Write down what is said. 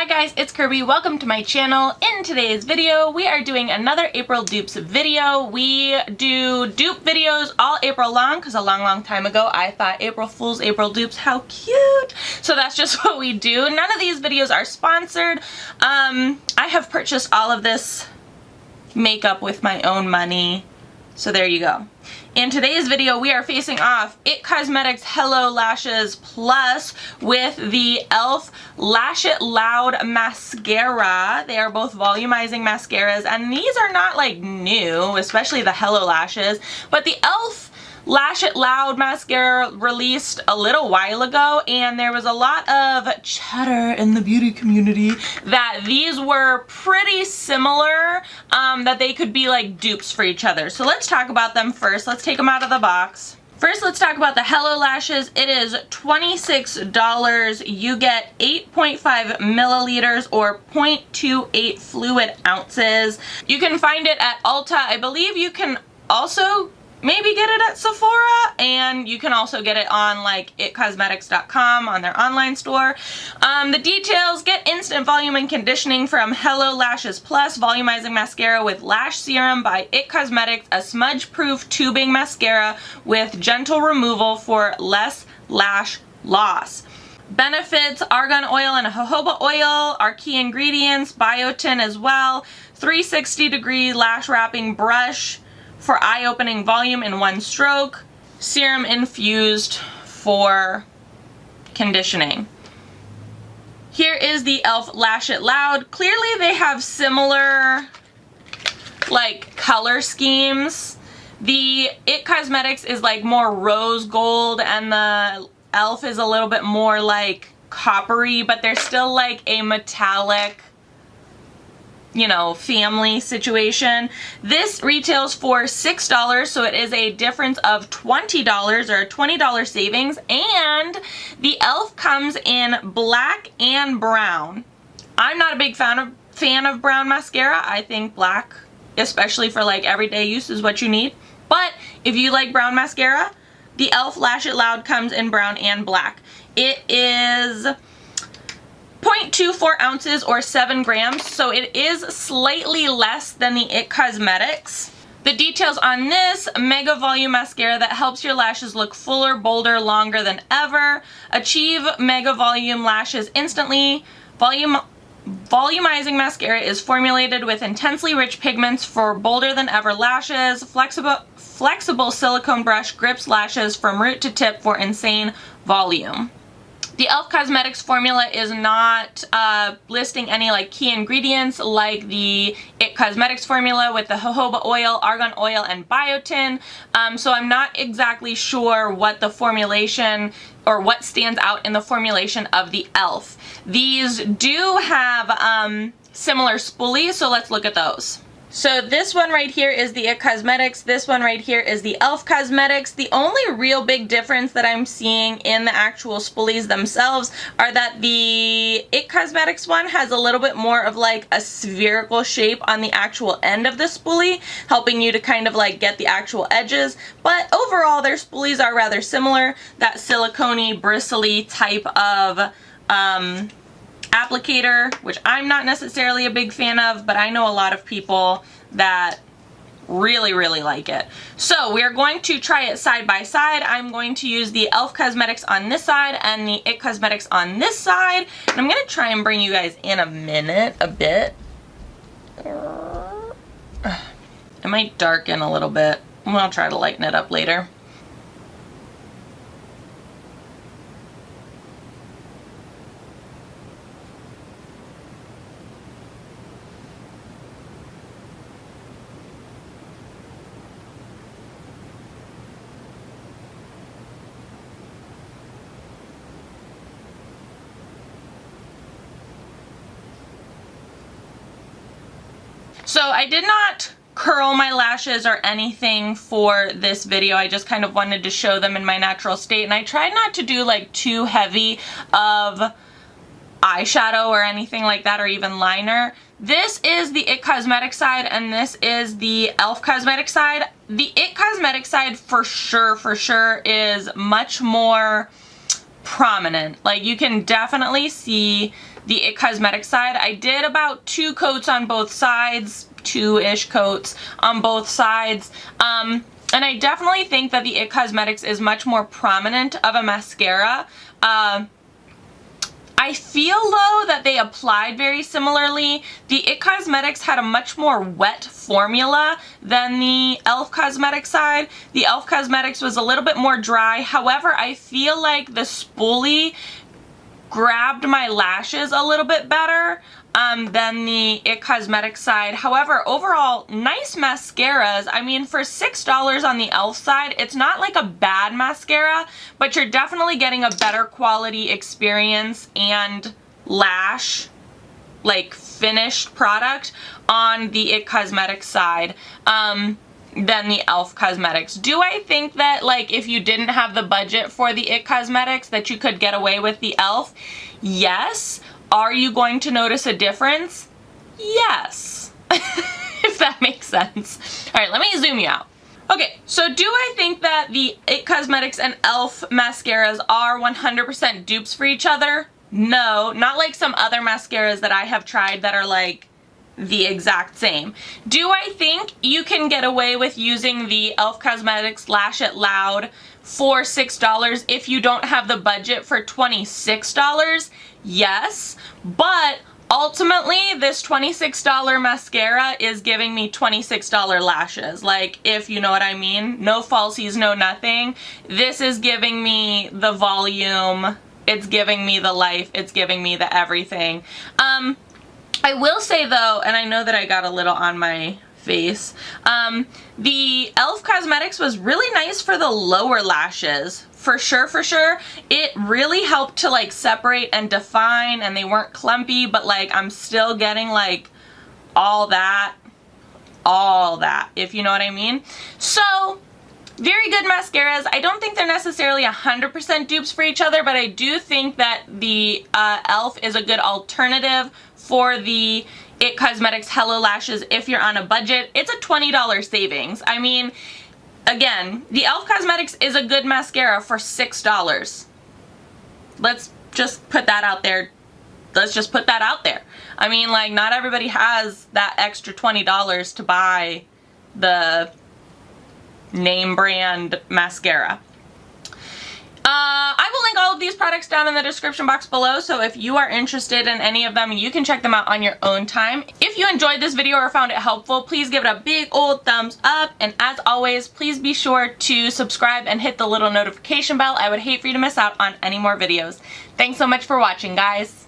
Hi guys, it's Kirby. Welcome to my channel. In today's video, we are doing another April dupes video. We do dupe videos all April long because a long time ago I thought April Fool's April dupes, how cute. So that's just what we do. None of these videos are sponsored. I have purchased all of this makeup with my own money. So there you go. In today's video, we are facing off IT Cosmetics Hello Lashes Plus with the e.l.f. Lash It Loud mascara. They are both volumizing mascaras, and these are not like new, especially the Hello Lashes, but the e.l.f. Lash It Loud mascara released a little while ago, and there was a lot of chatter in the beauty community that these were pretty similar, that they could be like dupes for each other. So let's talk about them first. Let's take them out of the box. First, let's talk about the Hello Lashes. It is $26. You get 8.5 milliliters or 0.28 fluid ounces. You can find it at Ulta. I believe you can also maybe get it at Sephora, and you can also get it on like itcosmetics.com on their online store. The details: get instant volume and conditioning from Hello Lashes Plus volumizing mascara with lash serum by IT Cosmetics, a smudge-proof tubing mascara with gentle removal for less lash loss. Benefits: argan oil and jojoba oil are key ingredients, biotin as well, 360-degree lash wrapping brush for eye-opening volume in one stroke, serum infused for conditioning. Here is the e.l.f. Lash It Loud. Clearly they have similar like color schemes. The IT Cosmetics is like more rose gold, and the e.l.f. is a little bit more like coppery, but they're still like a metallic, you know, family situation. This retails for $6, so it is a difference of $20 or a $20 savings, and the e.l.f. comes in black and brown. I'm not a big fan of brown mascara. I think black, especially for like everyday use, is what you need. But if you like brown mascara, the e.l.f. Lash It Loud comes in brown and black. It is 0.24 ounces or 7 grams, so it is slightly less than the IT Cosmetics. The details on this: mega volume mascara that helps your lashes look fuller, bolder, longer than ever. Achieve mega volume lashes instantly. Volumizing mascara is formulated with intensely rich pigments for bolder than ever lashes. Flexible silicone brush grips lashes from root to tip for insane volume. The e.l.f. Cosmetics formula is not listing any like key ingredients like the IT Cosmetics formula with the jojoba oil, argan oil, and biotin. So I'm not exactly sure what the formulation or what stands out in the formulation of the e.l.f. These do have similar spoolies, so let's look at those. So this one right here is the IT Cosmetics, this one right here is the e.l.f. Cosmetics. The only real big difference that I'm seeing in the actual spoolies themselves are that the IT Cosmetics one has a little bit more of like a spherical shape on the actual end of the spoolie, helping you to kind of like get the actual edges. But overall their spoolies are rather similar, that silicone-y, bristly type of applicator, which I'm not necessarily a big fan of, but I know a lot of people that really like it. So we're going to try it side by side. I'm going to use the e.l.f. Cosmetics on this side and the IT Cosmetics on this side, and I'm going to try and bring you guys in a minute a bit. It might darken a little bit. I'll try to lighten it up later. So I did not curl my lashes or anything for this video. I just kind of wanted to show them in my natural state, and I tried not to do like too heavy of eyeshadow or anything like that, or even liner. This is the IT Cosmetics side, and this is the e.l.f. Cosmetics side. The IT Cosmetics side for sure is much more prominent. Like, you can definitely see the IT Cosmetics side. I did about 2 coats on both sides, 2-ish coats on both sides. And I definitely think that the IT Cosmetics is much more prominent of a mascara. I feel though that they applied very similarly. The IT Cosmetics had a much more wet formula than the e.l.f. Cosmetics side. The e.l.f. Cosmetics was a little bit more dry. However, I feel like the spoolie grabbed my lashes a little bit better than the IT Cosmetics side. However, overall, nice mascaras. I mean, for $6 on the e.l.f. side, it's not like a bad mascara, but you're definitely getting a better quality experience and lash, like, finished product on the IT Cosmetics side than the e.l.f. Cosmetics. Do I think that, like, if you didn't have the budget for the IT Cosmetics, that you could get away with the e.l.f.? Yes. Are you going to notice a difference? Yes. If that makes sense. Alright, let me zoom you out. Okay, so do I think that the IT Cosmetics and e.l.f. mascaras are 100% dupes for each other? No, not like some other mascaras that I have tried that are like the exact same. Do I think you can get away with using the e.l.f. Cosmetics Lash It Loud for $6 if you don't have the budget for $26? Yes, but ultimately this $26 mascara is giving me $26 lashes. Like, if you know what I mean. No falsies, no nothing. This is giving me the volume, it's giving me the life, it's giving me the everything. I will say though, and I know that I got a little on my face, the e.l.f. Cosmetics was really nice for the lower lashes. For sure, for sure. It really helped to like separate and define, and they weren't clumpy, but like I'm still getting like all that, if you know what I mean. So, very good mascaras. I don't think they're necessarily 100% dupes for each other, but I do think that the e.l.f. is a good alternative for the IT Cosmetics Hello Lashes if you're on a budget. It's a $20 savings. I mean, again, the e.l.f. Cosmetics is a good mascara for $6. Let's just put that out there. Let's just put that out there. I mean, like, not everybody has that extra $20 to buy the name brand mascara. I will link all of these products down in the description box below, so if you are interested in any of them, you can check them out on your own time. If you enjoyed this video or found it helpful, please give it a big old thumbs up, and as always, please be sure to subscribe and hit the little notification bell. I would hate for you to miss out on any more videos. Thanks so much for watching, guys.